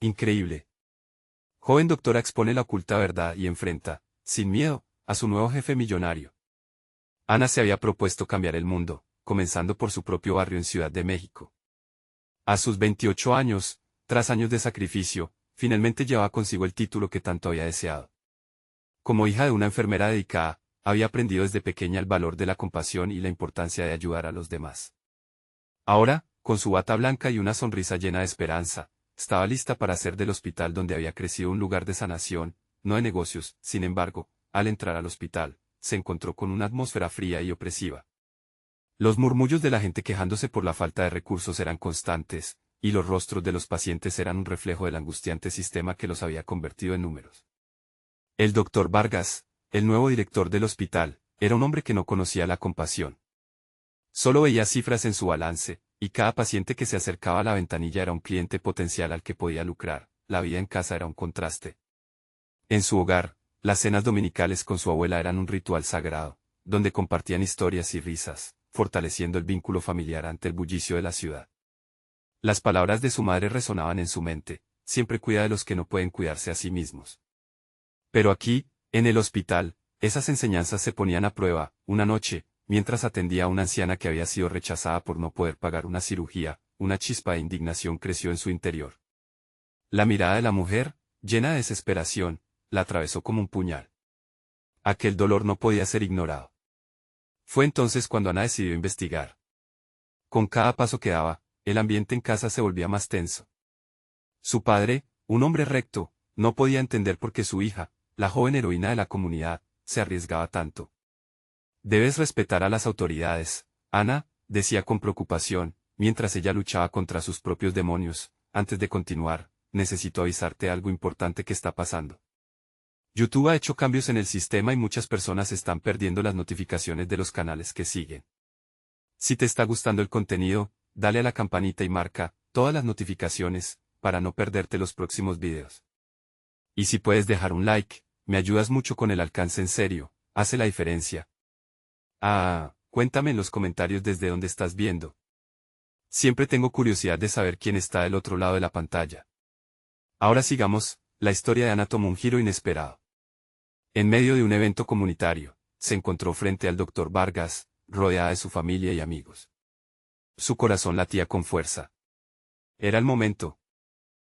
Increíble. Joven doctora expone la oculta verdad y enfrenta, sin miedo, a su nuevo jefe millonario. Ana se había propuesto cambiar el mundo, comenzando por su propio barrio en Ciudad de México. A sus 28 años, tras años de sacrificio, finalmente llevaba consigo el título que tanto había deseado. Como hija de una enfermera dedicada, había aprendido desde pequeña el valor de la compasión y la importancia de ayudar a los demás. Ahora, con su bata blanca y una sonrisa llena de esperanza, estaba lista para hacer del hospital donde había crecido un lugar de sanación, no de negocios. Sin embargo, al entrar al hospital, se encontró con una atmósfera fría y opresiva. Los murmullos de la gente quejándose por la falta de recursos eran constantes, y los rostros de los pacientes eran un reflejo del angustiante sistema que los había convertido en números. El doctor Vargas, el nuevo director del hospital, era un hombre que no conocía la compasión. Solo veía cifras en su balance, y cada paciente que se acercaba a la ventanilla era un cliente potencial al que podía lucrar. La vida en casa era un contraste. En su hogar, las cenas dominicales con su abuela eran un ritual sagrado, donde compartían historias y risas, fortaleciendo el vínculo familiar ante el bullicio de la ciudad. Las palabras de su madre resonaban en su mente: siempre cuida de los que no pueden cuidarse a sí mismos. Pero aquí, en el hospital, esas enseñanzas se ponían a prueba. Una noche, mientras atendía a una anciana que había sido rechazada por no poder pagar una cirugía, una chispa de indignación creció en su interior. La mirada de la mujer, llena de desesperación, la atravesó como un puñal. Aquel dolor no podía ser ignorado. Fue entonces cuando Ana decidió investigar. Con cada paso que daba, el ambiente en casa se volvía más tenso. Su padre, un hombre recto, no podía entender por qué su hija, la joven heroína de la comunidad, se arriesgaba tanto. Debes respetar a las autoridades, Ana, decía con preocupación, mientras ella luchaba contra sus propios demonios. Antes de continuar, necesito avisarte algo importante que está pasando. YouTube ha hecho cambios en el sistema y muchas personas están perdiendo las notificaciones de los canales que siguen. Si te está gustando el contenido, dale a la campanita y marca todas las notificaciones, para no perderte los próximos videos. Y si puedes dejar un like, me ayudas mucho con el alcance. En serio, hace la diferencia. Cuéntame en los comentarios desde dónde estás viendo. Siempre tengo curiosidad de saber quién está del otro lado de la pantalla. Ahora sigamos, la historia de Ana tomó un giro inesperado. En medio de un evento comunitario, se encontró frente al doctor Vargas, rodeada de su familia y amigos. Su corazón latía con fuerza. Era el momento.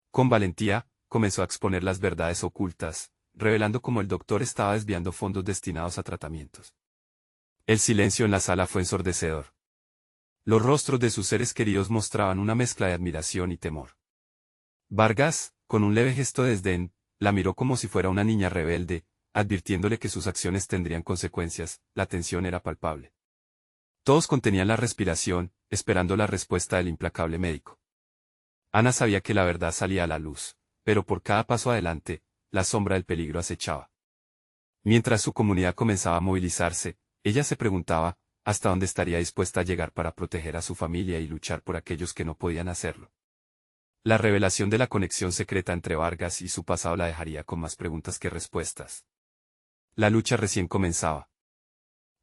Con valentía, comenzó a exponer las verdades ocultas, revelando cómo el doctor estaba desviando fondos destinados a tratamientos. El silencio en la sala fue ensordecedor. Los rostros de sus seres queridos mostraban una mezcla de admiración y temor. Vargas, con un leve gesto de desdén, la miró como si fuera una niña rebelde, advirtiéndole que sus acciones tendrían consecuencias. La tensión era palpable. Todos contenían la respiración, esperando la respuesta del implacable médico. Ana sabía que la verdad salía a la luz, pero por cada paso adelante, la sombra del peligro acechaba. Mientras su comunidad comenzaba a movilizarse, ella se preguntaba, ¿hasta dónde estaría dispuesta a llegar para proteger a su familia y luchar por aquellos que no podían hacerlo? La revelación de la conexión secreta entre Vargas y su pasado la dejaría con más preguntas que respuestas. La lucha recién comenzaba.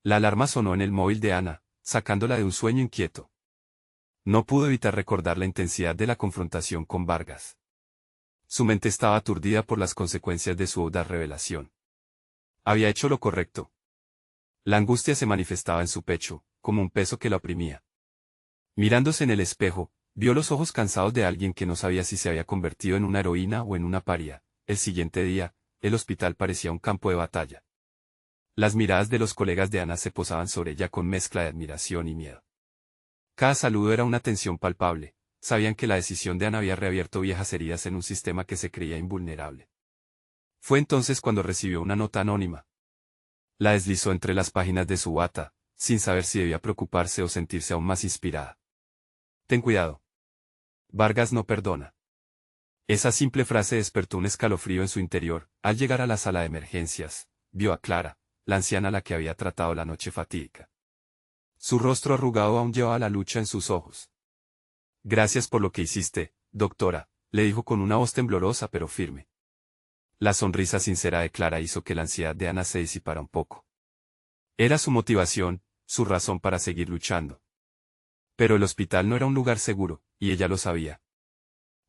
La alarma sonó en el móvil de Ana, sacándola de un sueño inquieto. No pudo evitar recordar la intensidad de la confrontación con Vargas. Su mente estaba aturdida por las consecuencias de su audaz revelación. Había hecho lo correcto. La angustia se manifestaba en su pecho, como un peso que la oprimía. Mirándose en el espejo, vio los ojos cansados de alguien que no sabía si se había convertido en una heroína o en una paria. El siguiente día, el hospital parecía un campo de batalla. Las miradas de los colegas de Ana se posaban sobre ella con mezcla de admiración y miedo. Cada saludo era una tensión palpable. Sabían que la decisión de Ana había reabierto viejas heridas en un sistema que se creía invulnerable. Fue entonces cuando recibió una nota anónima. La deslizó entre las páginas de su bata, sin saber si debía preocuparse o sentirse aún más inspirada. Ten cuidado. Vargas no perdona. Esa simple frase despertó un escalofrío en su interior. Al llegar a la sala de emergencias, vio a Clara, la anciana a la que había tratado la noche fatídica. Su rostro arrugado aún llevaba la lucha en sus ojos. Gracias por lo que hiciste, doctora, le dijo con una voz temblorosa pero firme. La sonrisa sincera de Clara hizo que la ansiedad de Ana se disipara un poco. Era su motivación, su razón para seguir luchando. Pero el hospital no era un lugar seguro, y ella lo sabía.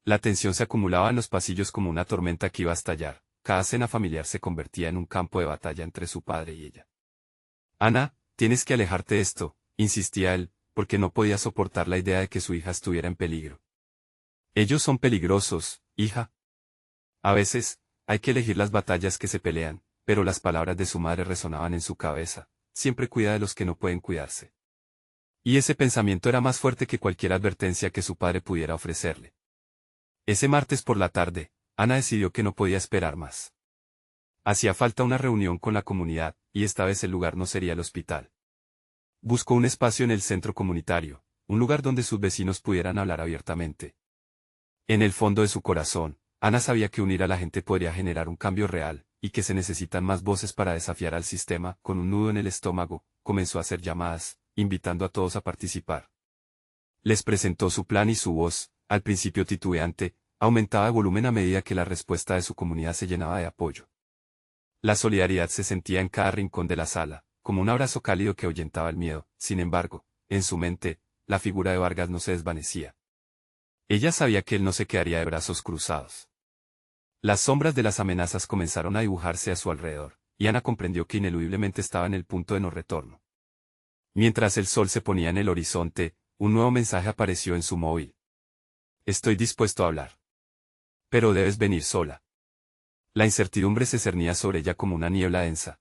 La tensión se acumulaba en los pasillos como una tormenta que iba a estallar. Cada cena familiar se convertía en un campo de batalla entre su padre y ella. Ana, tienes que alejarte de esto, insistía él, porque no podía soportar la idea de que su hija estuviera en peligro. Ellos son peligrosos, hija. A veces, hay que elegir las batallas que se pelean, pero las palabras de su madre resonaban en su cabeza. Siempre cuida de los que no pueden cuidarse. Y ese pensamiento era más fuerte que cualquier advertencia que su padre pudiera ofrecerle. Ese martes por la tarde, Ana decidió que no podía esperar más. Hacía falta una reunión con la comunidad, y esta vez el lugar no sería el hospital. Buscó un espacio en el centro comunitario, un lugar donde sus vecinos pudieran hablar abiertamente. En el fondo de su corazón, Ana sabía que unir a la gente podría generar un cambio real, y que se necesitan más voces para desafiar al sistema. Con un nudo en el estómago, comenzó a hacer llamadas, invitando a todos a participar. Les presentó su plan y su voz, al principio titubeante, aumentaba de volumen a medida que la respuesta de su comunidad se llenaba de apoyo. La solidaridad se sentía en cada rincón de la sala, como un abrazo cálido que ahuyentaba el miedo. Sin embargo, en su mente, la figura de Vargas no se desvanecía. Ella sabía que él no se quedaría de brazos cruzados. Las sombras de las amenazas comenzaron a dibujarse a su alrededor, y Ana comprendió que ineludiblemente estaba en el punto de no retorno. Mientras el sol se ponía en el horizonte, un nuevo mensaje apareció en su móvil. Estoy dispuesto a hablar. Pero debes venir sola. La incertidumbre se cernía sobre ella como una niebla densa.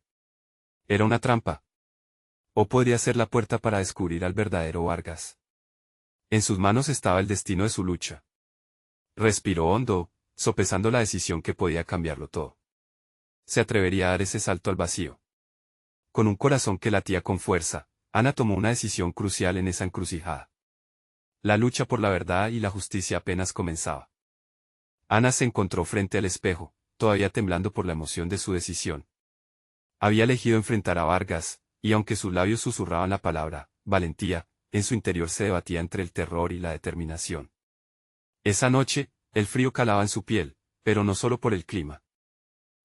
Era una trampa. O podría ser la puerta para descubrir al verdadero Vargas. En sus manos estaba el destino de su lucha. Respiró hondo, sopesando la decisión que podía cambiarlo todo. Se atrevería a dar ese salto al vacío. Con un corazón que latía con fuerza, Ana tomó una decisión crucial en esa encrucijada. La lucha por la verdad y la justicia apenas comenzaba. Ana se encontró frente al espejo, todavía temblando por la emoción de su decisión. Había elegido enfrentar a Vargas, y aunque sus labios susurraban la palabra valentía, en su interior se debatía entre el terror y la determinación. Esa noche, el frío calaba en su piel, pero no solo por el clima.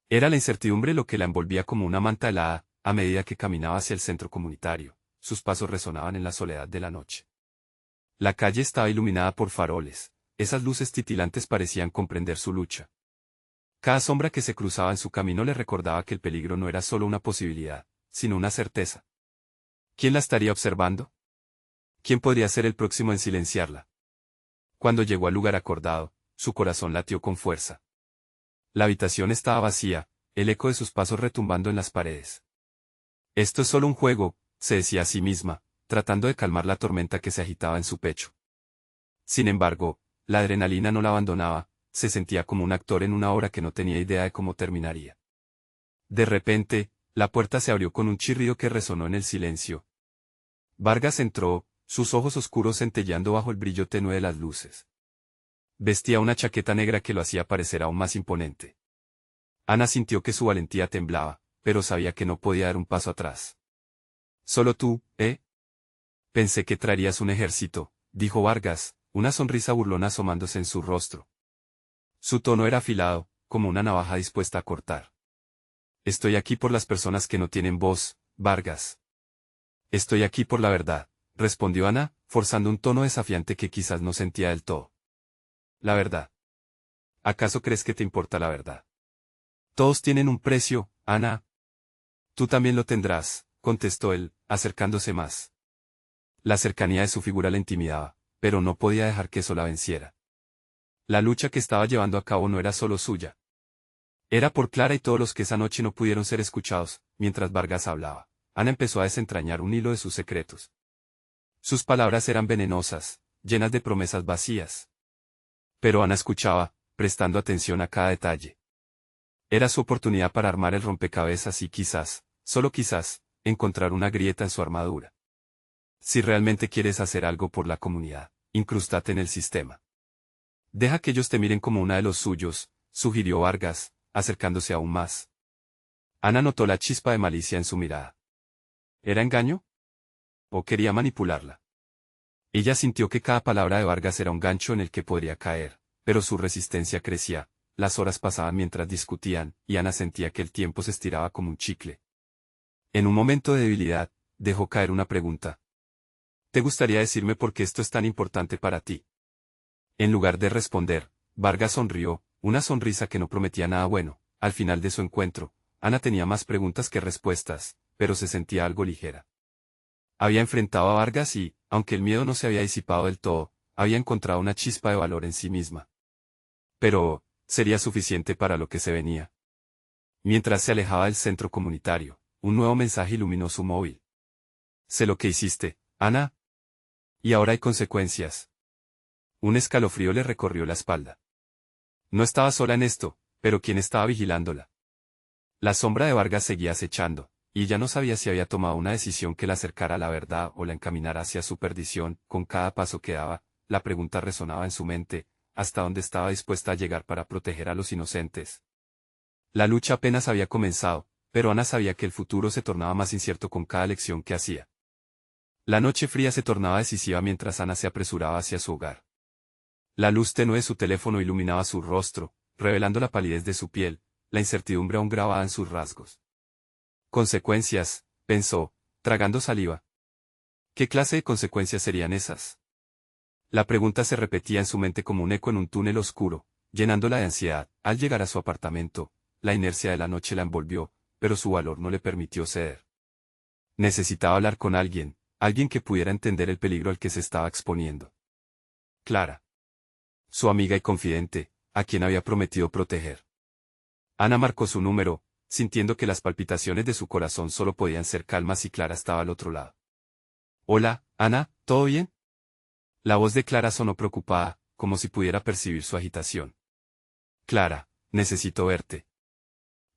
Era la incertidumbre lo que la envolvía como una manta helada. A medida que caminaba hacia el centro comunitario, sus pasos resonaban en la soledad de la noche. La calle estaba iluminada por faroles, esas luces titilantes parecían comprender su lucha. Cada sombra que se cruzaba en su camino le recordaba que el peligro no era solo una posibilidad, sino una certeza. ¿Quién la estaría observando? ¿Quién podría ser el próximo en silenciarla? Cuando llegó al lugar acordado, su corazón latió con fuerza. La habitación estaba vacía, el eco de sus pasos retumbando en las paredes. Esto es solo un juego, se decía a sí misma, tratando de calmar la tormenta que se agitaba en su pecho. Sin embargo, la adrenalina no la abandonaba, se sentía como un actor en una obra que no tenía idea de cómo terminaría. De repente, la puerta se abrió con un chirrido que resonó en el silencio. Vargas entró, sus ojos oscuros centelleando bajo el brillo tenue de las luces. Vestía una chaqueta negra que lo hacía parecer aún más imponente. Ana sintió que su valentía temblaba, pero sabía que no podía dar un paso atrás. «Solo tú, ¿eh? Pensé que traerías un ejército», dijo Vargas, una sonrisa burlona asomándose en su rostro. Su tono era afilado, como una navaja dispuesta a cortar. «Estoy aquí por las personas que no tienen voz, Vargas». «Estoy aquí por la verdad», respondió Ana, forzando un tono desafiante que quizás no sentía del todo. «La verdad. ¿Acaso crees que te importa la verdad? Todos tienen un precio, Ana». «Tú también lo tendrás», contestó él, acercándose más. La cercanía de su figura la intimidaba, pero no podía dejar que eso la venciera. La lucha que estaba llevando a cabo no era solo suya. Era por Clara y todos los que esa noche no pudieron ser escuchados. Mientras Vargas hablaba, Ana empezó a desentrañar un hilo de sus secretos. Sus palabras eran venenosas, llenas de promesas vacías. Pero Ana escuchaba, prestando atención a cada detalle. Era su oportunidad para armar el rompecabezas y quizás, solo quizás, encontrar una grieta en su armadura. Si realmente quieres hacer algo por la comunidad, incrústate en el sistema. Deja que ellos te miren como una de los suyos, sugirió Vargas, acercándose aún más. Ana notó la chispa de malicia en su mirada. ¿Era engaño? ¿O quería manipularla? Ella sintió que cada palabra de Vargas era un gancho en el que podría caer, pero su resistencia crecía. Las horas pasaban mientras discutían, y Ana sentía que el tiempo se estiraba como un chicle. En un momento de debilidad, dejó caer una pregunta. ¿Te gustaría decirme por qué esto es tan importante para ti? En lugar de responder, Vargas sonrió, una sonrisa que no prometía nada bueno. Al final de su encuentro, Ana tenía más preguntas que respuestas, pero se sentía algo ligera. Había enfrentado a Vargas y, aunque el miedo no se había disipado del todo, había encontrado una chispa de valor en sí misma. Pero, ¿sería suficiente para lo que se venía? Mientras se alejaba del centro comunitario, un nuevo mensaje iluminó su móvil. Sé lo que hiciste, Ana. Y ahora hay consecuencias. Un escalofrío le recorrió la espalda. No estaba sola en esto, pero ¿quién estaba vigilándola? La sombra de Vargas seguía acechando, y ya no sabía si había tomado una decisión que la acercara a la verdad o la encaminara hacia su perdición. Con cada paso que daba, la pregunta resonaba en su mente, ¿hasta dónde estaba dispuesta a llegar para proteger a los inocentes? La lucha apenas había comenzado, pero Ana sabía que el futuro se tornaba más incierto con cada elección que hacía. La noche fría se tornaba decisiva mientras Ana se apresuraba hacia su hogar. La luz tenue de su teléfono iluminaba su rostro, revelando la palidez de su piel, la incertidumbre aún grabada en sus rasgos. Consecuencias, pensó, tragando saliva. ¿Qué clase de consecuencias serían esas? La pregunta se repetía en su mente como un eco en un túnel oscuro, llenándola de ansiedad. Al llegar a su apartamento, la inercia de la noche la envolvió, pero su valor no le permitió ceder. Necesitaba hablar con alguien, alguien que pudiera entender el peligro al que se estaba exponiendo. Clara. Su amiga y confidente, a quien había prometido proteger. Ana marcó su número, sintiendo que las palpitaciones de su corazón solo podían ser calmas si Clara estaba al otro lado. Hola, Ana, ¿todo bien? La voz de Clara sonó preocupada, como si pudiera percibir su agitación. Clara, necesito verte.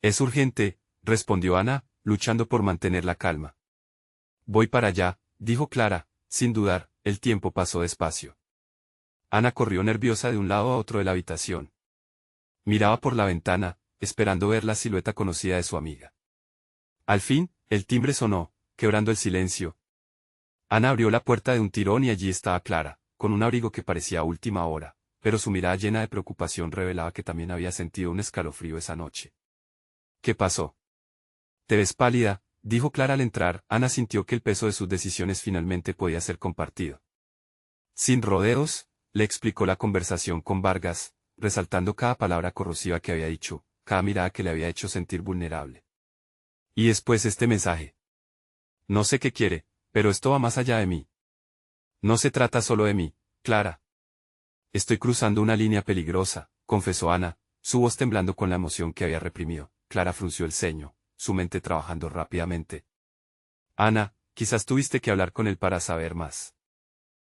Es urgente, respondió Ana, luchando por mantener la calma. Voy para allá, dijo Clara, sin dudar. El tiempo pasó despacio. Ana corrió nerviosa de un lado a otro de la habitación. Miraba por la ventana, esperando ver la silueta conocida de su amiga. Al fin, el timbre sonó, quebrando el silencio. Ana abrió la puerta de un tirón y allí estaba Clara, con un abrigo que parecía a última hora, pero su mirada llena de preocupación revelaba que también había sentido un escalofrío esa noche. ¿Qué pasó? Te ves pálida, dijo Clara al entrar. Ana sintió que el peso de sus decisiones finalmente podía ser compartido. Sin rodeos, le explicó la conversación con Vargas, resaltando cada palabra corrosiva que había dicho, cada mirada que le había hecho sentir vulnerable. Y después este mensaje. No sé qué quiere, pero esto va más allá de mí. No se trata solo de mí, Clara. Estoy cruzando una línea peligrosa, confesó Ana, su voz temblando con la emoción que había reprimido. Clara frunció el ceño, su mente trabajando rápidamente. Ana, quizás tuviste que hablar con él para saber más.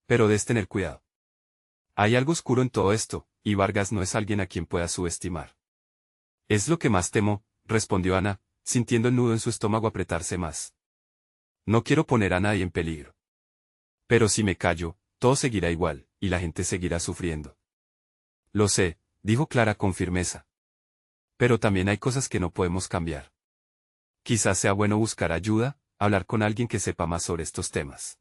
Pero debes tener cuidado. Hay algo oscuro en todo esto, y Vargas no es alguien a quien puedas subestimar. Es lo que más temo, respondió Ana, sintiendo el nudo en su estómago apretarse más. No quiero poner a nadie en peligro. Pero si me callo, todo seguirá igual, y la gente seguirá sufriendo. Lo sé, dijo Clara con firmeza. Pero también hay cosas que no podemos cambiar. Quizás sea bueno buscar ayuda, hablar con alguien que sepa más sobre estos temas.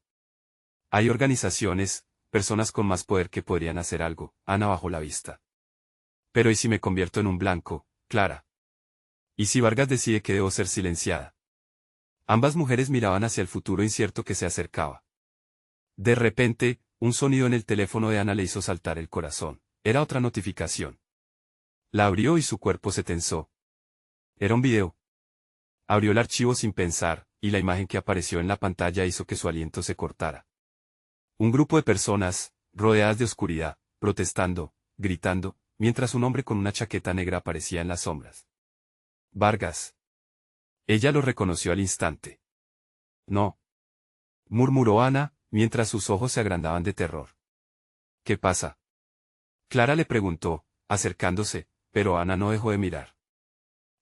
Hay organizaciones, personas con más poder que podrían hacer algo. Ana bajó la vista. Pero ¿y si me convierto en un blanco, Clara? ¿Y si Vargas decide que debo ser silenciada? Ambas mujeres miraban hacia el futuro incierto que se acercaba. De repente, un sonido en el teléfono de Ana le hizo saltar el corazón. Era otra notificación. La abrió y su cuerpo se tensó. Era un video. Abrió el archivo sin pensar, y la imagen que apareció en la pantalla hizo que su aliento se cortara. Un grupo de personas, rodeadas de oscuridad, protestando, gritando, mientras un hombre con una chaqueta negra aparecía en las sombras. Vargas. Ella lo reconoció al instante. No. Murmuró Ana, mientras sus ojos se agrandaban de terror. ¿Qué pasa? Clara le preguntó, acercándose, pero Ana no dejó de mirar.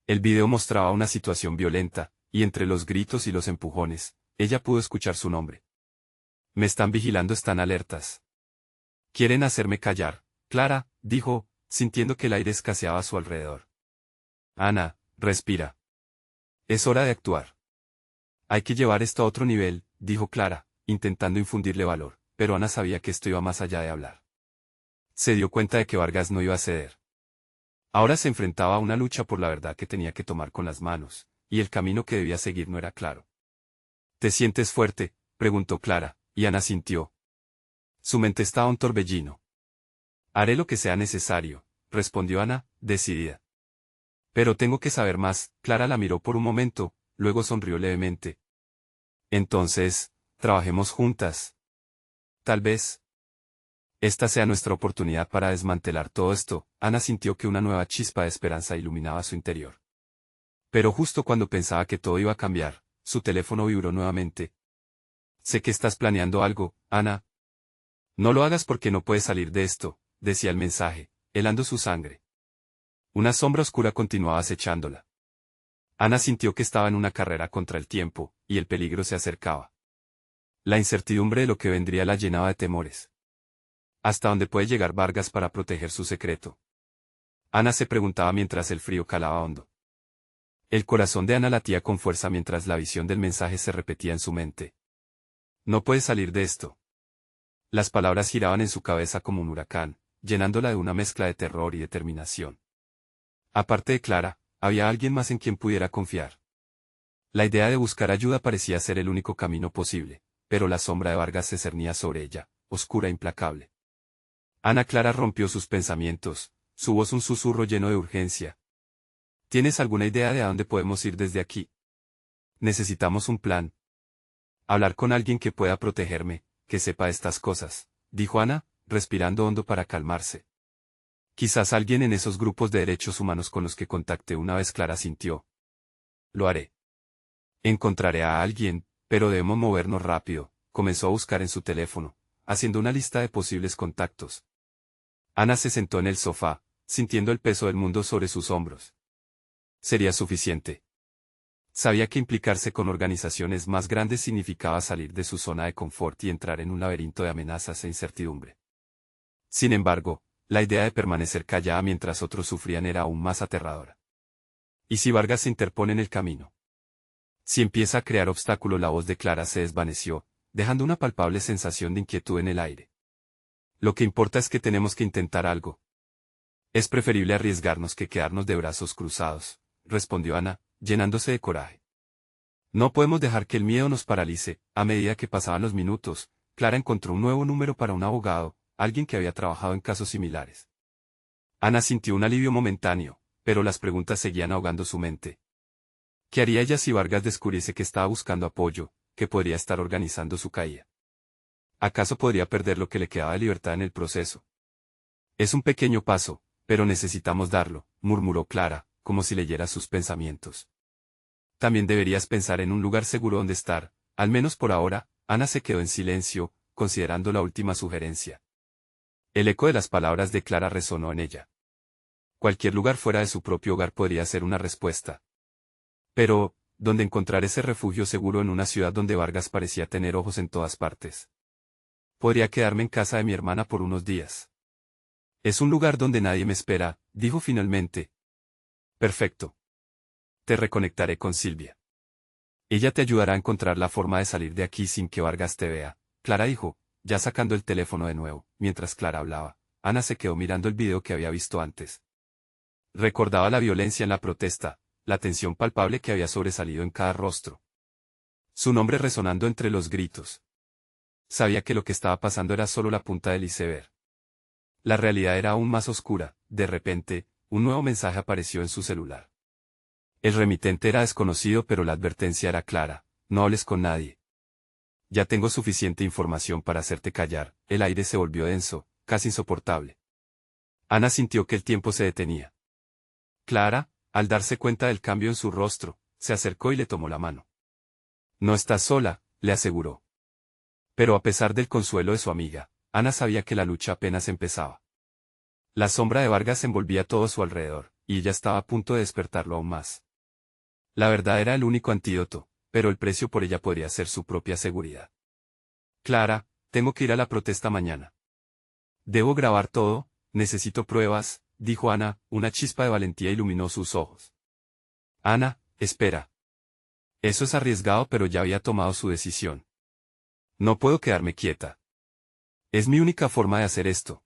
El video mostraba una situación violenta, y entre los gritos y los empujones, ella pudo escuchar su nombre. Me están vigilando, están alertas. Quieren hacerme callar, Clara, dijo, sintiendo que el aire escaseaba a su alrededor. Ana, respira. Es hora de actuar. Hay que llevar esto a otro nivel, dijo Clara, intentando infundirle valor, pero Ana sabía que esto iba más allá de hablar. Se dio cuenta de que Vargas no iba a ceder. Ahora se enfrentaba a una lucha por la verdad que tenía que tomar con las manos, y el camino que debía seguir no era claro. ¿Te sientes fuerte?, preguntó Clara, y Ana sintió. Su mente estaba un torbellino. Haré lo que sea necesario, respondió Ana, decidida. Pero tengo que saber más. Clara la miró por un momento, luego sonrió levemente. Entonces, trabajemos juntas. Tal vez esta sea nuestra oportunidad para desmantelar todo esto. Ana sintió que una nueva chispa de esperanza iluminaba su interior. Pero justo cuando pensaba que todo iba a cambiar, su teléfono vibró nuevamente. Sé que estás planeando algo, Ana. No lo hagas porque no puedes salir de esto, decía el mensaje, helando su sangre. Una sombra oscura continuaba acechándola. Ana sintió que estaba en una carrera contra el tiempo, y el peligro se acercaba. La incertidumbre de lo que vendría la llenaba de temores. ¿Hasta dónde puede llegar Vargas para proteger su secreto? Ana se preguntaba mientras el frío calaba hondo. El corazón de Ana latía con fuerza mientras la visión del mensaje se repetía en su mente. No puedes salir de esto. Las palabras giraban en su cabeza como un huracán, llenándola de una mezcla de terror y determinación. Aparte de Clara, había alguien más en quien pudiera confiar. La idea de buscar ayuda parecía ser el único camino posible, pero la sombra de Vargas se cernía sobre ella, oscura e implacable. Ana Clara rompió sus pensamientos, su voz un susurro lleno de urgencia. ¿Tienes alguna idea de a dónde podemos ir desde aquí? Necesitamos un plan. Hablar con alguien que pueda protegerme, que sepa estas cosas, dijo Ana, respirando hondo para calmarse. Quizás alguien en esos grupos de derechos humanos con los que contacté una vez. Clara sintió. Lo haré. Encontraré a alguien, pero debemos movernos rápido. Comenzó a buscar en su teléfono, haciendo una lista de posibles contactos. Ana se sentó en el sofá, sintiendo el peso del mundo sobre sus hombros. Sería suficiente. Sabía que implicarse con organizaciones más grandes significaba salir de su zona de confort y entrar en un laberinto de amenazas e incertidumbre. Sin embargo, la idea de permanecer callada mientras otros sufrían era aún más aterradora. ¿Y si Vargas se interpone en el camino? Si empieza a crear obstáculos. La voz de Clara se desvaneció, dejando una palpable sensación de inquietud en el aire. Lo que importa es que tenemos que intentar algo. Es preferible arriesgarnos que quedarnos de brazos cruzados, respondió Ana, llenándose de coraje. No podemos dejar que el miedo nos paralice. A medida que pasaban los minutos, Clara encontró un nuevo número para un abogado, alguien que había trabajado en casos similares. Ana sintió un alivio momentáneo, pero las preguntas seguían ahogando su mente. ¿Qué haría ella si Vargas descubriese que estaba buscando apoyo, que podría estar organizando su caída? ¿Acaso podría perder lo que le quedaba de libertad en el proceso? Es un pequeño paso, pero necesitamos darlo, murmuró Clara, como si leyera sus pensamientos. También deberías pensar en un lugar seguro donde estar, al menos por ahora. Ana se quedó en silencio, considerando la última sugerencia. El eco de las palabras de Clara resonó en ella. Cualquier lugar fuera de su propio hogar podría ser una respuesta. Pero, ¿dónde encontrar ese refugio seguro en una ciudad donde Vargas parecía tener ojos en todas partes? Podría quedarme en casa de mi hermana por unos días. Es un lugar donde nadie me espera, dijo finalmente. Perfecto. Te reconectaré con Silvia. Ella te ayudará a encontrar la forma de salir de aquí sin que Vargas te vea, Clara dijo, ya sacando el teléfono de nuevo. Mientras Clara hablaba, Ana se quedó mirando el video que había visto antes. Recordaba la violencia en la protesta, la tensión palpable que había sobresalido en cada rostro. Su nombre resonando entre los gritos. Sabía que lo que estaba pasando era solo la punta del iceberg. La realidad era aún más oscura. De repente, un nuevo mensaje apareció en su celular. El remitente era desconocido, pero la advertencia era clara: no hables con nadie. Ya tengo suficiente información para hacerte callar. El aire se volvió denso, casi insoportable. Ana sintió que el tiempo se detenía. Clara, al darse cuenta del cambio en su rostro, se acercó y le tomó la mano. No estás sola, le aseguró. Pero a pesar del consuelo de su amiga, Ana sabía que la lucha apenas empezaba. La sombra de Vargas envolvía todo a su alrededor, y ella estaba a punto de despertarlo aún más. La verdad era el único antídoto, pero el precio por ella podría ser su propia seguridad. Clara, tengo que ir a la protesta mañana. Debo grabar todo, necesito pruebas, dijo Ana. Una chispa de valentía iluminó sus ojos. Ana, espera. Eso es arriesgado, pero ya había tomado su decisión. No puedo quedarme quieta. Es mi única forma de hacer esto.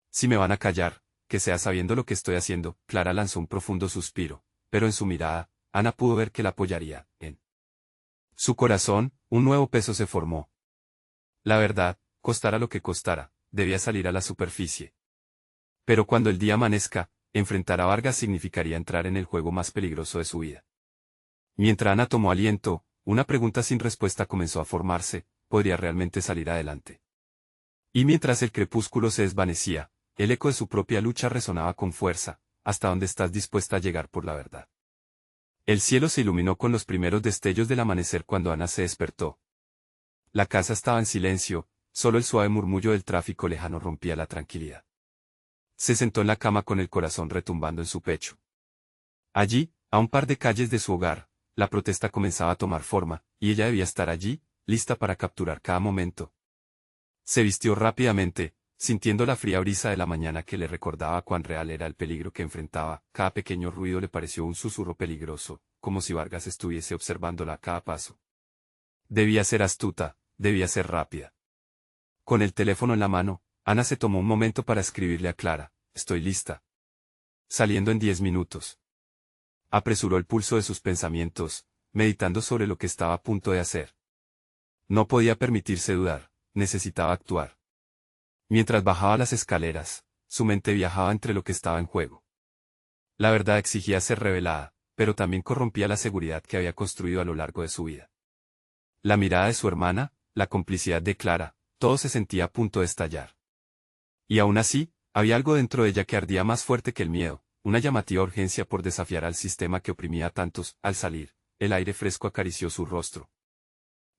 Si me van a callar, que sea sabiendo lo que estoy haciendo. Clara lanzó un profundo suspiro, pero en su mirada, Ana pudo ver que la apoyaría. En su corazón, un nuevo peso se formó. La verdad, costara lo que costara, debía salir a la superficie. Pero cuando el día amanezca, enfrentar a Vargas significaría entrar en el juego más peligroso de su vida. Mientras Ana tomó aliento, una pregunta sin respuesta comenzó a formarse: ¿podría realmente salir adelante? Y mientras el crepúsculo se desvanecía, el eco de su propia lucha resonaba con fuerza: ¿hasta dónde estás dispuesta a llegar por la verdad? El cielo se iluminó con los primeros destellos del amanecer cuando Ana se despertó. La casa estaba en silencio, solo el suave murmullo del tráfico lejano rompía la tranquilidad. Se sentó en la cama con el corazón retumbando en su pecho. Allí, a un par de calles de su hogar, la protesta comenzaba a tomar forma, y ella debía estar allí, lista para capturar cada momento. Se vistió rápidamente, sintiendo la fría brisa de la mañana que le recordaba cuán real era el peligro que enfrentaba. Cada pequeño ruido le pareció un susurro peligroso, como si Vargas estuviese observándola a cada paso. Debía ser astuta, debía ser rápida. Con el teléfono en la mano, Ana se tomó un momento para escribirle a Clara: estoy lista. Saliendo en 10 minutos. Apresuró el pulso de sus pensamientos, meditando sobre lo que estaba a punto de hacer. No podía permitirse dudar, necesitaba actuar. Mientras bajaba las escaleras, su mente viajaba entre lo que estaba en juego. La verdad exigía ser revelada, pero también corrompía la seguridad que había construido a lo largo de su vida. La mirada de su hermana, la complicidad de Clara, todo se sentía a punto de estallar. Y aún así, había algo dentro de ella que ardía más fuerte que el miedo, una llamativa urgencia por desafiar al sistema que oprimía a tantos. Al salir, el aire fresco acarició su rostro.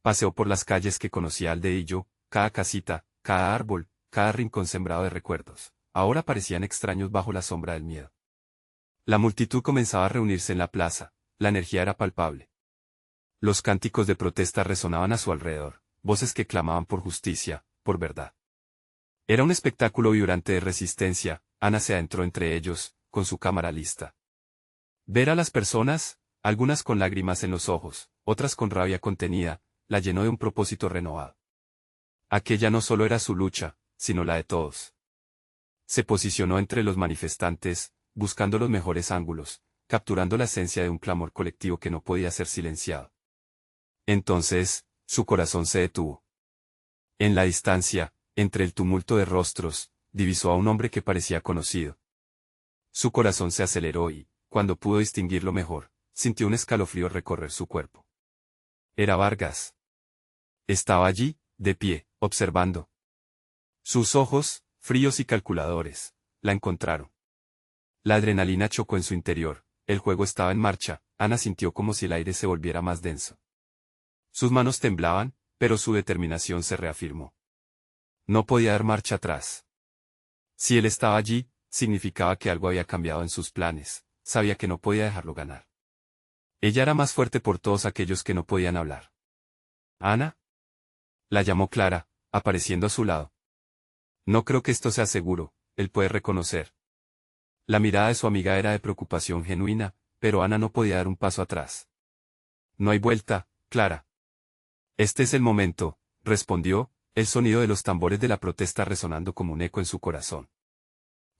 Paseó por las calles que conocía al dedillo, cada casita, cada árbol, cada rincón sembrado de recuerdos. Ahora parecían extraños bajo la sombra del miedo. La multitud comenzaba a reunirse en la plaza, la energía era palpable. Los cánticos de protesta resonaban a su alrededor, voces que clamaban por justicia, por verdad. Era un espectáculo vibrante de resistencia. Ana se adentró entre ellos, con su cámara lista. Ver a las personas, algunas con lágrimas en los ojos, otras con rabia contenida, la llenó de un propósito renovado. Aquella no solo era su lucha, sino la de todos. Se posicionó entre los manifestantes, buscando los mejores ángulos, capturando la esencia de un clamor colectivo que no podía ser silenciado. Entonces, su corazón se detuvo. En la distancia, entre el tumulto de rostros, divisó a un hombre que parecía conocido. Su corazón se aceleró y, cuando pudo distinguirlo mejor, sintió un escalofrío recorrer su cuerpo. Era Vargas. Estaba allí, de pie, observando. Sus ojos, fríos y calculadores, la encontraron. La adrenalina chocó en su interior, el juego estaba en marcha. Ana sintió como si el aire se volviera más denso. Sus manos temblaban, pero su determinación se reafirmó. No podía dar marcha atrás. Si él estaba allí, significaba que algo había cambiado en sus planes, sabía que no podía dejarlo ganar. Ella era más fuerte por todos aquellos que no podían hablar. ¿Ana? La llamó Clara, apareciendo a su lado. No creo que esto sea seguro, él puede reconocer. La mirada de su amiga era de preocupación genuina, pero Ana no podía dar un paso atrás. No hay vuelta, Clara. Este es el momento, respondió, el sonido de los tambores de la protesta resonando como un eco en su corazón.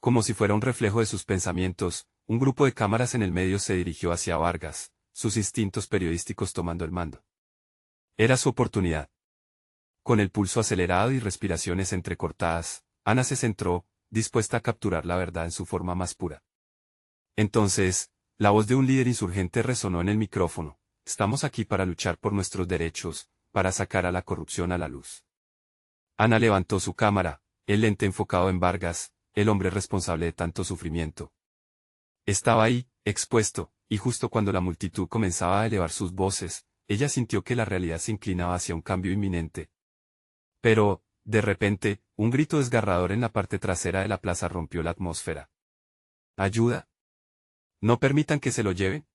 Como si fuera un reflejo de sus pensamientos, un grupo de cámaras en el medio se dirigió hacia Vargas, sus instintos periodísticos tomando el mando. Era su oportunidad. Con el pulso acelerado y respiraciones entrecortadas, Ana se centró, dispuesta a capturar la verdad en su forma más pura. Entonces, la voz de un líder insurgente resonó en el micrófono: estamos aquí para luchar por nuestros derechos, para sacar a la corrupción a la luz. Ana levantó su cámara, el lente enfocado en Vargas, el hombre responsable de tanto sufrimiento. Estaba ahí, expuesto, y justo cuando la multitud comenzaba a elevar sus voces, ella sintió que la realidad se inclinaba hacia un cambio inminente. Pero, de repente, un grito desgarrador en la parte trasera de la plaza rompió la atmósfera. ¿Ayuda? ¿No permitan que se lo lleven?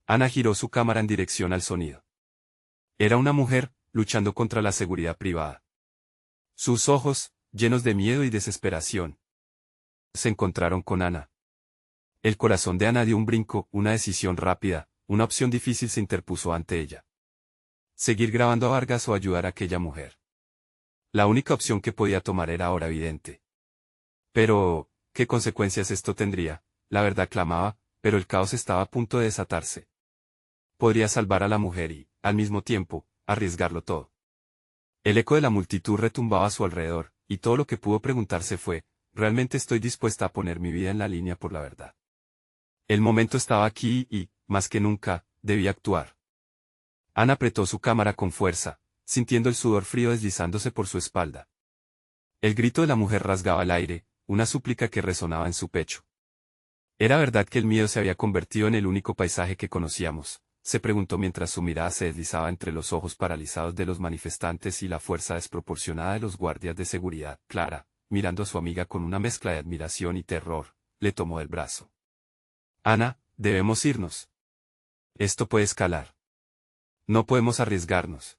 Ana giró su cámara en dirección al sonido. Era una mujer, luchando contra la seguridad privada. Sus ojos, llenos de miedo y desesperación, se encontraron con Ana. El corazón de Ana dio un brinco, una decisión rápida, una opción difícil se interpuso ante ella. Seguir grabando a Vargas o ayudar a aquella mujer. La única opción que podía tomar era ahora evidente. Pero, ¿qué consecuencias esto tendría? La verdad clamaba, pero el caos estaba a punto de desatarse. Podría salvar a la mujer y, al mismo tiempo, arriesgarlo todo. El eco de la multitud retumbaba a su alrededor, y todo lo que pudo preguntarse fue: realmente estoy dispuesta a poner mi vida en la línea por la verdad. El momento estaba aquí y, más que nunca, debía actuar. Ana apretó su cámara con fuerza, sintiendo el sudor frío deslizándose por su espalda. El grito de la mujer rasgaba el aire, una súplica que resonaba en su pecho. ¿Era verdad que el miedo se había convertido en el único paisaje que conocíamos?, se preguntó mientras su mirada se deslizaba entre los ojos paralizados de los manifestantes y la fuerza desproporcionada de los guardias de seguridad. Clara, mirando a su amiga con una mezcla de admiración y terror, le tomó del brazo. Ana, debemos irnos. Esto puede escalar. No podemos arriesgarnos.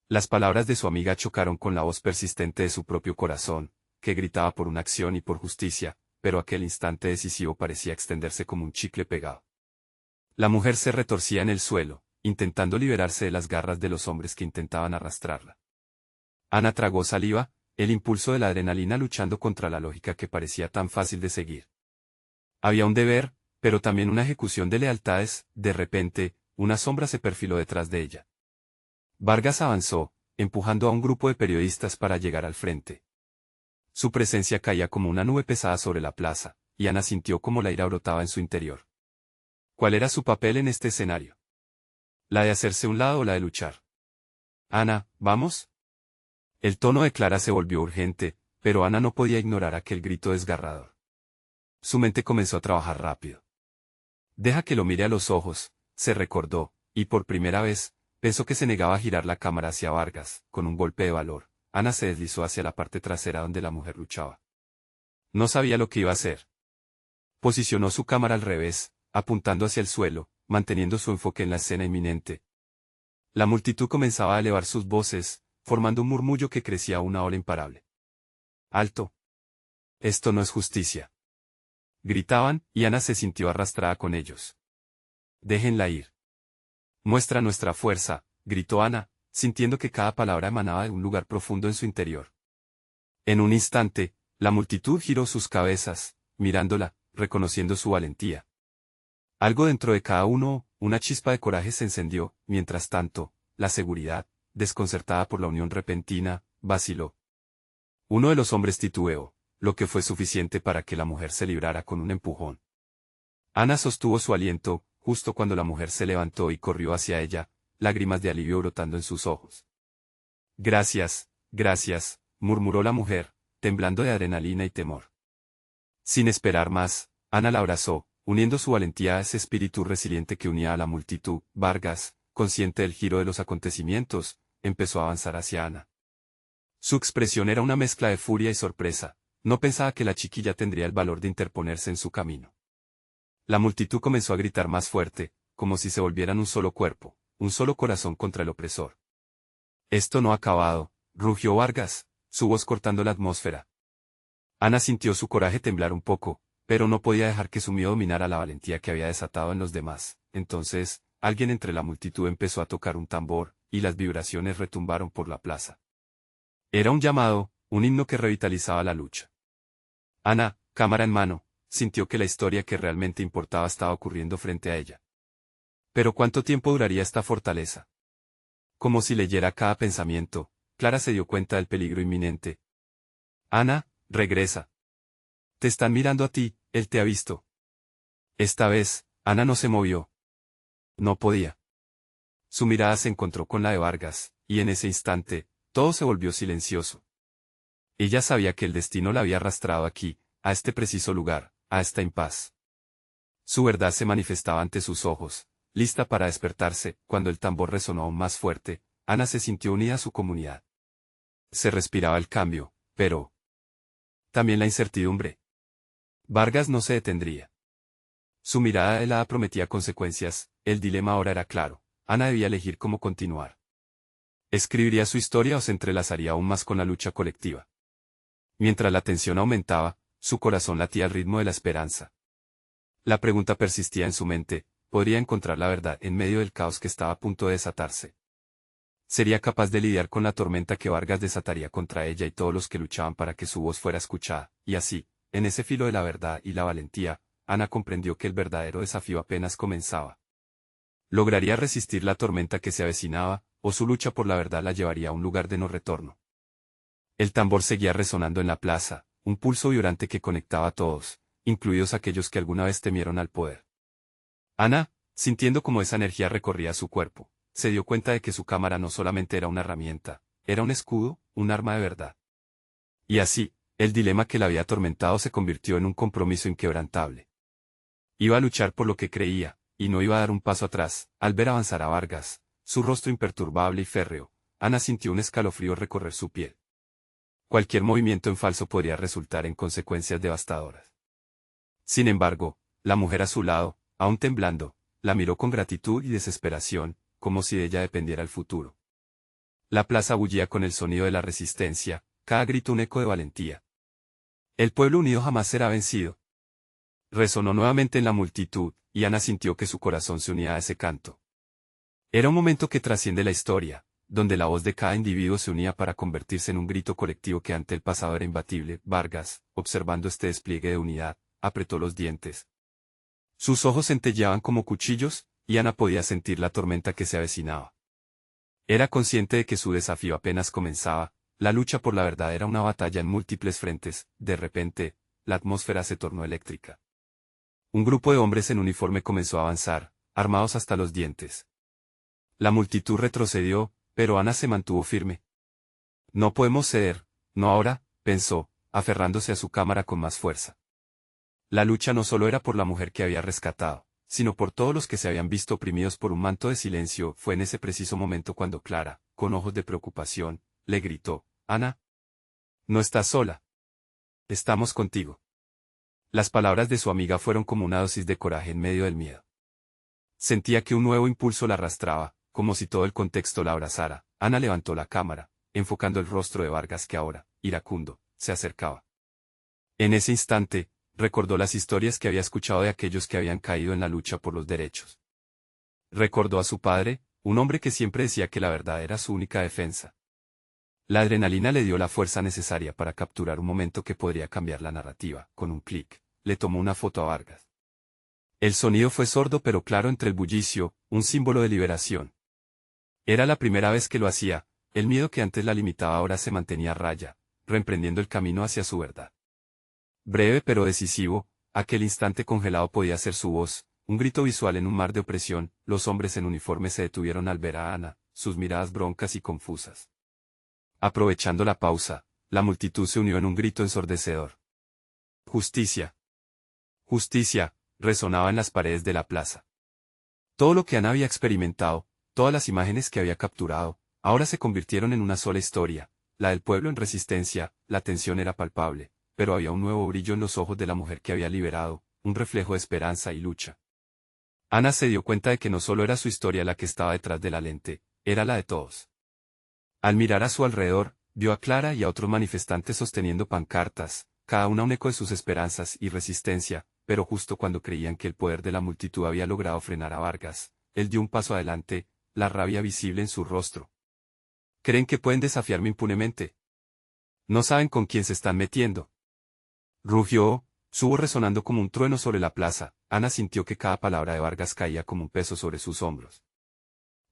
Las palabras de su amiga chocaron con la voz persistente de su propio corazón, que gritaba por una acción y por justicia, pero aquel instante decisivo parecía extenderse como un chicle pegado. La mujer se retorcía en el suelo, intentando liberarse de las garras de los hombres que intentaban arrastrarla. Ana tragó saliva, el impulso de la adrenalina luchando contra la lógica que parecía tan fácil de seguir. Había un deber, pero también una ejecución de lealtades. De repente, una sombra se perfiló detrás de ella. Vargas avanzó, empujando a un grupo de periodistas para llegar al frente. Su presencia caía como una nube pesada sobre la plaza, y Ana sintió como la ira brotaba en su interior. ¿Cuál era su papel en este escenario? ¿La de hacerse un lado o la de luchar? Ana, ¿vamos? El tono de Clara se volvió urgente, pero Ana no podía ignorar aquel grito desgarrador. Su mente comenzó a trabajar rápido. Deja que lo mire a los ojos, se recordó, y por primera vez, pensó que se negaba a girar la cámara hacia Vargas. Con un golpe de valor, Ana se deslizó hacia la parte trasera donde la mujer luchaba. No sabía lo que iba a hacer. Posicionó su cámara al revés, apuntando hacia el suelo, manteniendo su enfoque en la escena inminente. La multitud comenzaba a elevar sus voces, formando un murmullo que crecía a una ola imparable. ¡Alto! Esto no es justicia. Gritaban, y Ana se sintió arrastrada con ellos. Déjenla ir. Muestra nuestra fuerza, gritó Ana, sintiendo que cada palabra emanaba de un lugar profundo en su interior. En un instante, la multitud giró sus cabezas, mirándola, reconociendo su valentía. Algo dentro de cada uno, una chispa de coraje se encendió. Mientras tanto, la seguridad, desconcertada por la unión repentina, vaciló. Uno de los hombres titubeó, lo que fue suficiente para que la mujer se librara con un empujón. Ana sostuvo su aliento, justo cuando la mujer se levantó y corrió hacia ella, lágrimas de alivio brotando en sus ojos. Gracias, murmuró la mujer, temblando de adrenalina y temor. Sin esperar más, Ana la abrazó, uniendo su valentía a ese espíritu resiliente que unía a la multitud. Vargas, consciente del giro de los acontecimientos, empezó a avanzar hacia Ana. Su expresión era una mezcla de furia y sorpresa, no pensaba que la chiquilla tendría el valor de interponerse en su camino. La multitud comenzó a gritar más fuerte, como si se volvieran un solo cuerpo, un solo corazón contra el opresor. Esto no ha acabado, rugió Vargas, su voz cortando la atmósfera. Ana sintió su coraje temblar un poco, pero no podía dejar que su miedo dominara la valentía que había desatado en los demás. Entonces, alguien entre la multitud empezó a tocar un tambor, y las vibraciones retumbaron por la plaza. Era un llamado, un himno que revitalizaba la lucha. Ana, cámara en mano, sintió que la historia que realmente importaba estaba ocurriendo frente a ella. Pero ¿cuánto tiempo duraría esta fortaleza? Como si leyera cada pensamiento, Clara se dio cuenta del peligro inminente. Ana, regresa. Te están mirando a ti, él te ha visto. Esta vez, Ana no se movió. No podía. Su mirada se encontró con la de Vargas, y en ese instante, todo se volvió silencioso. Ella sabía que el destino la había arrastrado aquí, a este preciso lugar, a esta impaz. Su verdad se manifestaba ante sus ojos, lista para despertarse. Cuando el tambor resonó aún más fuerte, Ana se sintió unida a su comunidad. Se respiraba el cambio, pero también la incertidumbre. Vargas no se detendría. Su mirada helada prometía consecuencias. El dilema ahora era claro. Ana debía elegir cómo continuar. ¿Escribiría su historia o se entrelazaría aún más con la lucha colectiva? Mientras la tensión aumentaba, su corazón latía al ritmo de la esperanza. La pregunta persistía en su mente: ¿podría encontrar la verdad en medio del caos que estaba a punto de desatarse? ¿Sería capaz de lidiar con la tormenta que Vargas desataría contra ella y todos los que luchaban para que su voz fuera escuchada? Y así, en ese filo de la verdad y la valentía, Ana comprendió que el verdadero desafío apenas comenzaba. ¿Lograría resistir la tormenta que se avecinaba, o su lucha por la verdad la llevaría a un lugar de no retorno? El tambor seguía resonando en la plaza, un pulso vibrante que conectaba a todos, incluidos aquellos que alguna vez temieron al poder. Ana, sintiendo cómo esa energía recorría su cuerpo, se dio cuenta de que su cámara no solamente era una herramienta, era un escudo, un arma de verdad. Y así, el dilema que la había atormentado se convirtió en un compromiso inquebrantable. Iba a luchar por lo que creía, y no iba a dar un paso atrás. Al ver avanzar a Vargas, su rostro imperturbable y férreo, Ana sintió un escalofrío recorrer su piel. Cualquier movimiento en falso podría resultar en consecuencias devastadoras. Sin embargo, la mujer a su lado, aún temblando, la miró con gratitud y desesperación, como si de ella dependiera el futuro. La plaza bullía con el sonido de la resistencia, cada grito un eco de valentía. El pueblo unido jamás será vencido. Resonó nuevamente en la multitud, y Ana sintió que su corazón se unía a ese canto. Era un momento que trasciende la historia, donde la voz de cada individuo se unía para convertirse en un grito colectivo que ante el pasado era imbatible. Vargas, observando este despliegue de unidad, apretó los dientes. Sus ojos centelleaban como cuchillos, y Ana podía sentir la tormenta que se avecinaba. Era consciente de que su desafío apenas comenzaba, la lucha por la verdad era una batalla en múltiples frentes. De repente, la atmósfera se tornó eléctrica. Un grupo de hombres en uniforme comenzó a avanzar, armados hasta los dientes. La multitud retrocedió, pero Ana se mantuvo firme. No podemos ceder, no ahora, pensó, aferrándose a su cámara con más fuerza. La lucha no solo era por la mujer que había rescatado, sino por todos los que se habían visto oprimidos por un manto de silencio. Fue en ese preciso momento cuando Clara, con ojos de preocupación, le gritó: «Ana, no estás sola. Estamos contigo». Las palabras de su amiga fueron como una dosis de coraje en medio del miedo. Sentía que un nuevo impulso la arrastraba, como si todo el contexto la abrazara. Ana levantó la cámara, enfocando el rostro de Vargas que ahora, iracundo, se acercaba. En ese instante, recordó las historias que había escuchado de aquellos que habían caído en la lucha por los derechos. Recordó a su padre, un hombre que siempre decía que la verdad era su única defensa. La adrenalina le dio la fuerza necesaria para capturar un momento que podría cambiar la narrativa. Con un clic, le tomó una foto a Vargas. El sonido fue sordo pero claro entre el bullicio, un símbolo de liberación. Era la primera vez que lo hacía, el miedo que antes la limitaba ahora se mantenía a raya, reemprendiendo el camino hacia su verdad. Breve pero decisivo, aquel instante congelado podía ser su voz, un grito visual en un mar de opresión. Los hombres en uniforme se detuvieron al ver a Ana, sus miradas broncas y confusas. Aprovechando la pausa, la multitud se unió en un grito ensordecedor. «Justicia. Justicia», resonaba en las paredes de la plaza. Todo lo que Ana había experimentado, todas las imágenes que había capturado, ahora se convirtieron en una sola historia, la del pueblo en resistencia. La tensión era palpable, pero había un nuevo brillo en los ojos de la mujer que había liberado, un reflejo de esperanza y lucha. Ana se dio cuenta de que no solo era su historia la que estaba detrás de la lente, era la de todos. Al mirar a su alrededor, vio a Clara y a otros manifestantes sosteniendo pancartas, cada una un eco de sus esperanzas y resistencia, pero justo cuando creían que el poder de la multitud había logrado frenar a Vargas, él dio un paso adelante, la rabia visible en su rostro. «¿Creen que pueden desafiarme impunemente? No saben con quién se están metiendo». Rugió, su voz resonando como un trueno sobre la plaza. Ana sintió que cada palabra de Vargas caía como un peso sobre sus hombros.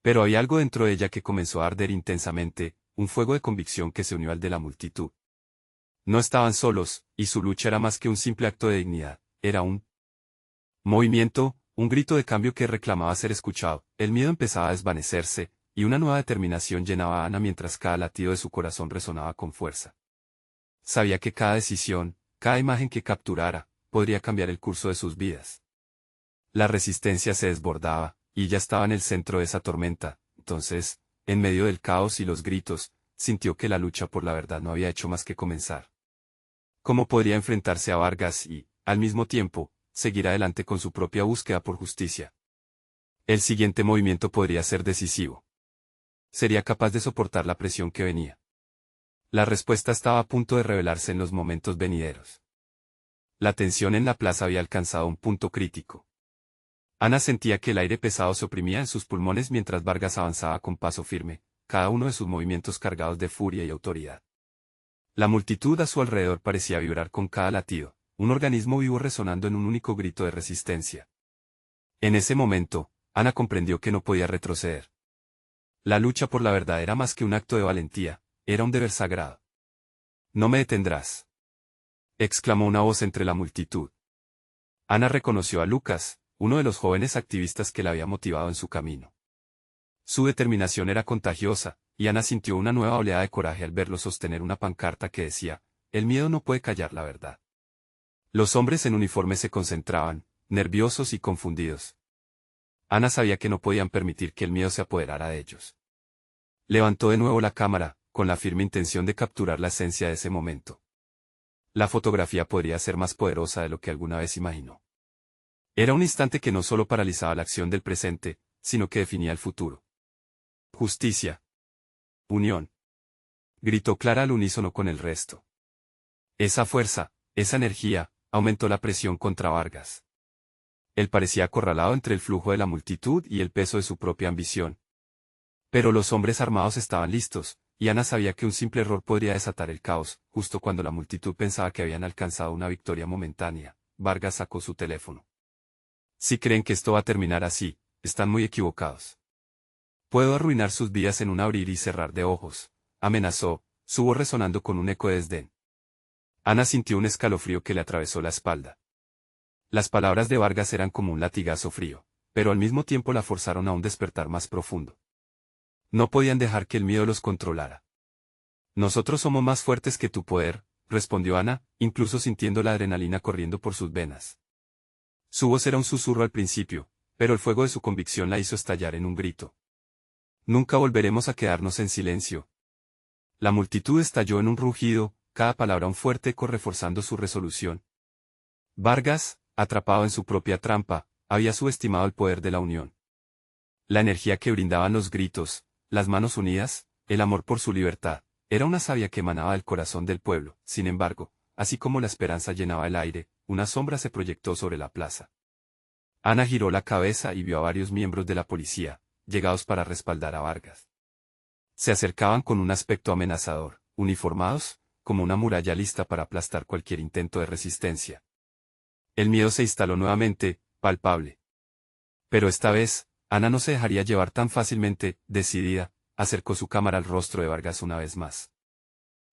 Pero había algo dentro de ella que comenzó a arder intensamente, un fuego de convicción que se unió al de la multitud. No estaban solos, y su lucha era más que un simple acto de dignidad, era un movimiento, un grito de cambio que reclamaba ser escuchado. El miedo empezaba a desvanecerse, y una nueva determinación llenaba a Ana mientras cada latido de su corazón resonaba con fuerza. Sabía que cada decisión, cada imagen que capturara, podría cambiar el curso de sus vidas. La resistencia se desbordaba, y ya estaba en el centro de esa tormenta. Entonces, en medio del caos y los gritos, sintió que la lucha por la verdad no había hecho más que comenzar. ¿Cómo podría enfrentarse a Vargas y, al mismo tiempo, seguir adelante con su propia búsqueda por justicia? El siguiente movimiento podría ser decisivo. ¿Sería capaz de soportar la presión que venía? La respuesta estaba a punto de revelarse en los momentos venideros. La tensión en la plaza había alcanzado un punto crítico. Ana sentía que el aire pesado se oprimía en sus pulmones mientras Vargas avanzaba con paso firme, cada uno de sus movimientos cargados de furia y autoridad. La multitud a su alrededor parecía vibrar con cada latido, un organismo vivo resonando en un único grito de resistencia. En ese momento, Ana comprendió que no podía retroceder. La lucha por la verdad era más que un acto de valentía, era un deber sagrado. «No me detendrás. exclamó una voz entre la multitud. Ana reconoció a Lucas, uno de los jóvenes activistas que la había motivado en su camino. Su determinación era contagiosa, y Ana sintió una nueva oleada de coraje al verlo sostener una pancarta que decía, «El miedo no puede callar la verdad». Los hombres en uniforme se concentraban, nerviosos y confundidos. Ana sabía que no podían permitir que el miedo se apoderara de ellos. Levantó de nuevo la cámara, con la firme intención de capturar la esencia de ese momento. La fotografía podría ser más poderosa de lo que alguna vez imaginó. Era un instante que no solo paralizaba la acción del presente, sino que definía el futuro. Justicia. Unión. Gritó Clara al unísono con el resto. Esa fuerza, esa energía, aumentó la presión contra Vargas. Él parecía acorralado entre el flujo de la multitud y el peso de su propia ambición. Pero los hombres armados estaban listos, y Ana sabía que un simple error podría desatar el caos. Justo cuando la multitud pensaba que habían alcanzado una victoria momentánea, Vargas sacó su teléfono. Si creen que esto va a terminar así, están muy equivocados. Puedo arruinar sus vidas en un abrir y cerrar de ojos, amenazó, su voz resonando con un eco de desdén. Ana sintió un escalofrío que le atravesó la espalda. Las palabras de Vargas eran como un latigazo frío, pero al mismo tiempo la forzaron a un despertar más profundo. No podían dejar que el miedo los controlara. Nosotros somos más fuertes que tu poder, respondió Ana, incluso sintiendo la adrenalina corriendo por sus venas. Su voz era un susurro al principio, pero el fuego de su convicción la hizo estallar en un grito. Nunca volveremos a quedarnos en silencio. La multitud estalló en un rugido, cada palabra un fuerte eco reforzando su resolución. Vargas, atrapado en su propia trampa, había subestimado el poder de la unión. La energía que brindaban los gritos, las manos unidas, el amor por su libertad, era una savia que emanaba del corazón del pueblo. Sin embargo, así como la esperanza llenaba el aire, una sombra se proyectó sobre la plaza. Ana giró la cabeza y vio a varios miembros de la policía, llegados para respaldar a Vargas. Se acercaban con un aspecto amenazador, uniformados, como una muralla lista para aplastar cualquier intento de resistencia. El miedo se instaló nuevamente, palpable. Pero esta vez, Ana no se dejaría llevar tan fácilmente. Decidida, acercó su cámara al rostro de Vargas una vez más.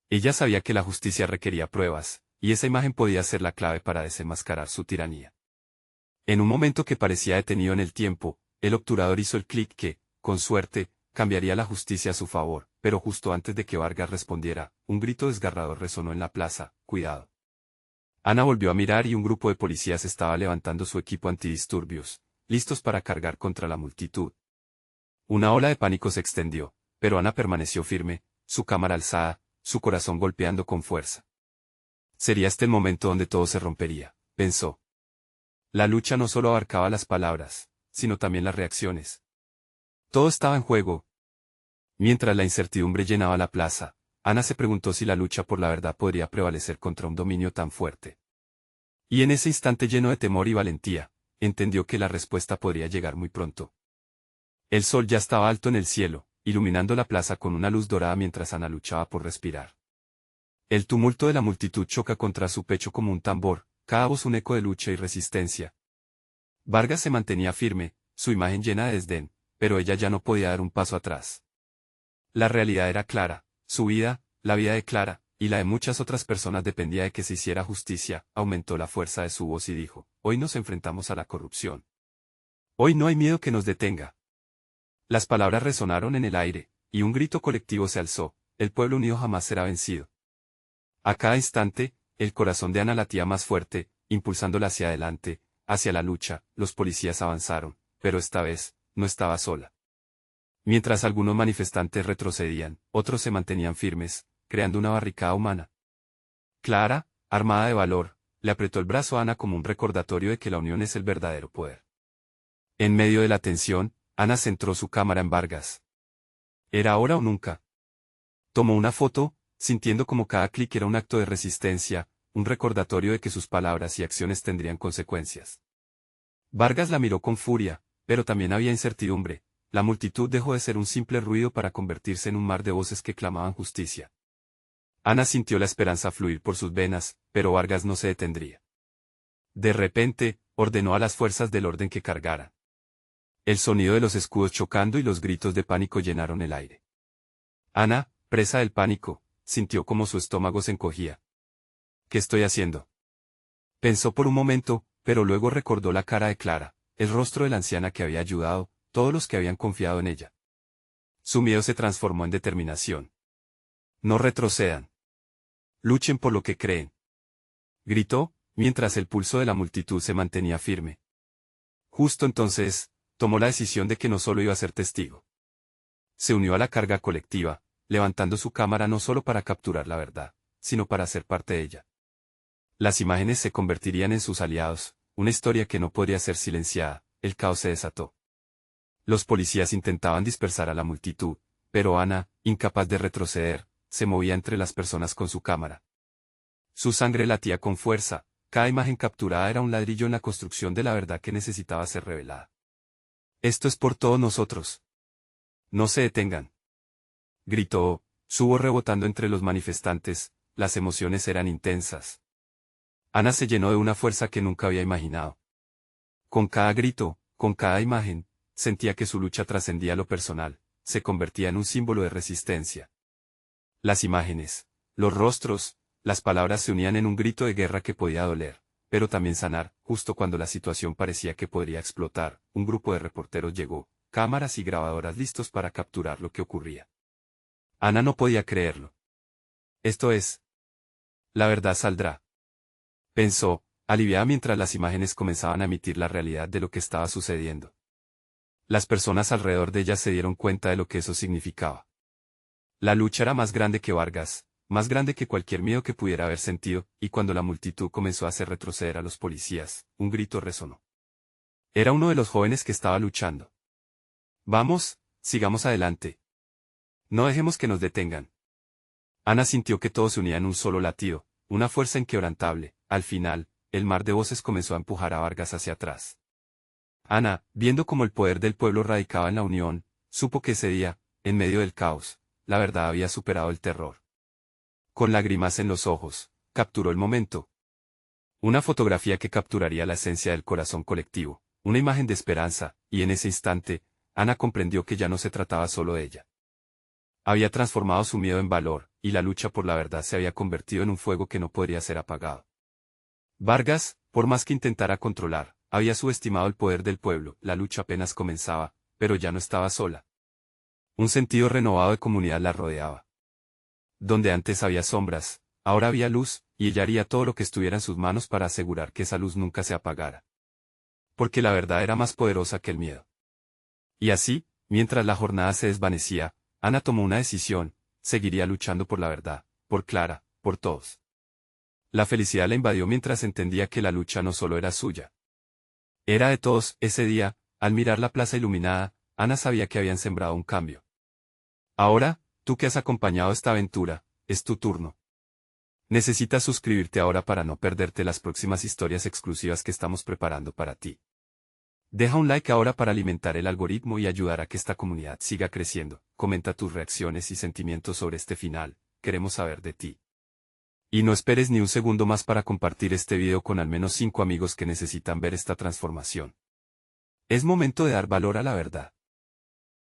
Ella sabía que la justicia requería pruebas, y esa imagen podía ser la clave para desenmascarar su tiranía. En un momento que parecía detenido en el tiempo, el obturador hizo el clic que, con suerte, cambiaría la justicia a su favor, pero justo antes de que Vargas respondiera, un grito desgarrador resonó en la plaza: «¡Cuidado!». Ana volvió a mirar y un grupo de policías estaba levantando su equipo antidisturbios, listos para cargar contra la multitud. Una ola de pánico se extendió, pero Ana permaneció firme, su cámara alzada, su corazón golpeando con fuerza. Sería este el momento donde todo se rompería, pensó. La lucha no solo abarcaba las palabras, sino también las reacciones. Todo estaba en juego. Mientras la incertidumbre llenaba la plaza, Ana se preguntó si la lucha por la verdad podría prevalecer contra un dominio tan fuerte. Y en ese instante lleno de temor y valentía, entendió que la respuesta podría llegar muy pronto. El sol ya estaba alto en el cielo, iluminando la plaza con una luz dorada mientras Ana luchaba por respirar. El tumulto de la multitud choca contra su pecho como un tambor, cada voz un eco de lucha y resistencia. Vargas se mantenía firme, su imagen llena de desdén, pero ella ya no podía dar un paso atrás. La realidad era clara, su vida, la vida de Clara, y la de muchas otras personas dependía de que se hiciera justicia. Aumentó la fuerza de su voz y dijo: «Hoy nos enfrentamos a la corrupción. Hoy no hay miedo que nos detenga». Las palabras resonaron en el aire, y un grito colectivo se alzó: «El pueblo unido jamás será vencido». A cada instante, el corazón de Ana latía más fuerte, impulsándola hacia adelante, hacia la lucha. Los policías avanzaron, pero esta vez, no estaba sola. Mientras algunos manifestantes retrocedían, otros se mantenían firmes, creando una barricada humana. Clara, armada de valor, le apretó el brazo a Ana como un recordatorio de que la unión es el verdadero poder. En medio de la tensión, Ana centró su cámara en Vargas. Era ahora o nunca. Tomó una foto, sintiendo como cada clic era un acto de resistencia, un recordatorio de que sus palabras y acciones tendrían consecuencias. Vargas la miró con furia, pero también había incertidumbre. La multitud dejó de ser un simple ruido para convertirse en un mar de voces que clamaban justicia. Ana sintió la esperanza fluir por sus venas, pero Vargas no se detendría. De repente, ordenó a las fuerzas del orden que cargaran. El sonido de los escudos chocando y los gritos de pánico llenaron el aire. Ana, presa del pánico, sintió como su estómago se encogía. ¿Qué estoy haciendo? Pensó por un momento, pero luego recordó la cara de Clara, el rostro de la anciana que había ayudado, todos los que habían confiado en ella. Su miedo se transformó en determinación. No retrocedan. Luchen por lo que creen. Gritó, mientras el pulso de la multitud se mantenía firme. Justo entonces, tomó la decisión de que no solo iba a ser testigo. Se unió a la carga colectiva, levantando su cámara no solo para capturar la verdad, sino para ser parte de ella. Las imágenes se convertirían en sus aliados, una historia que no podría ser silenciada. El caos se desató. Los policías intentaban dispersar a la multitud, pero Ana, incapaz de retroceder, se movía entre las personas con su cámara. Su sangre latía con fuerza, cada imagen capturada era un ladrillo en la construcción de la verdad que necesitaba ser revelada. Esto es por todos nosotros. No se detengan. Gritó, su voz rebotando entre los manifestantes, las emociones eran intensas. Ana se llenó de una fuerza que nunca había imaginado. Con cada grito, con cada imagen, sentía que su lucha trascendía lo personal, se convertía en un símbolo de resistencia. Las imágenes, los rostros, las palabras se unían en un grito de guerra que podía doler, pero también sanar. Justo cuando la situación parecía que podría explotar, un grupo de reporteros llegó, cámaras y grabadoras listos para capturar lo que ocurría. Ana no podía creerlo. Esto es. La verdad saldrá. Pensó, aliviada mientras las imágenes comenzaban a emitir la realidad de lo que estaba sucediendo. Las personas alrededor de ella se dieron cuenta de lo que eso significaba. La lucha era más grande que Vargas, más grande que cualquier miedo que pudiera haber sentido, y cuando la multitud comenzó a hacer retroceder a los policías, un grito resonó. Era uno de los jóvenes que estaba luchando. Vamos, sigamos adelante. No dejemos que nos detengan. Ana sintió que todo se unía en un solo latido, una fuerza inquebrantable. Al final, el mar de voces comenzó a empujar a Vargas hacia atrás. Ana, viendo cómo el poder del pueblo radicaba en la unión, supo que ese día, en medio del caos, la verdad había superado el terror. Con lágrimas en los ojos, capturó el momento. Una fotografía que capturaría la esencia del corazón colectivo, una imagen de esperanza, y en ese instante, Ana comprendió que ya no se trataba solo de ella. Había transformado su miedo en valor, y la lucha por la verdad se había convertido en un fuego que no podría ser apagado. Vargas, por más que intentara controlar, había subestimado el poder del pueblo. La lucha apenas comenzaba, pero ya no estaba sola. Un sentido renovado de comunidad la rodeaba. Donde antes había sombras, ahora había luz, y ella haría todo lo que estuviera en sus manos para asegurar que esa luz nunca se apagara. Porque la verdad era más poderosa que el miedo. Y así, mientras la jornada se desvanecía, Ana tomó una decisión: seguiría luchando por la verdad, por Clara, por todos. La felicidad la invadió mientras entendía que la lucha no solo era suya. Era de todos. Ese día, al mirar la plaza iluminada, Ana sabía que habían sembrado un cambio. Ahora, tú que has acompañado esta aventura, es tu turno. Necesitas suscribirte ahora para no perderte las próximas historias exclusivas que estamos preparando para ti. Deja un like ahora para alimentar el algoritmo y ayudar a que esta comunidad siga creciendo. Comenta tus reacciones y sentimientos sobre este final, queremos saber de ti. Y no esperes ni un segundo más para compartir este video con al menos 5 amigos que necesitan ver esta transformación. Es momento de dar valor a la verdad.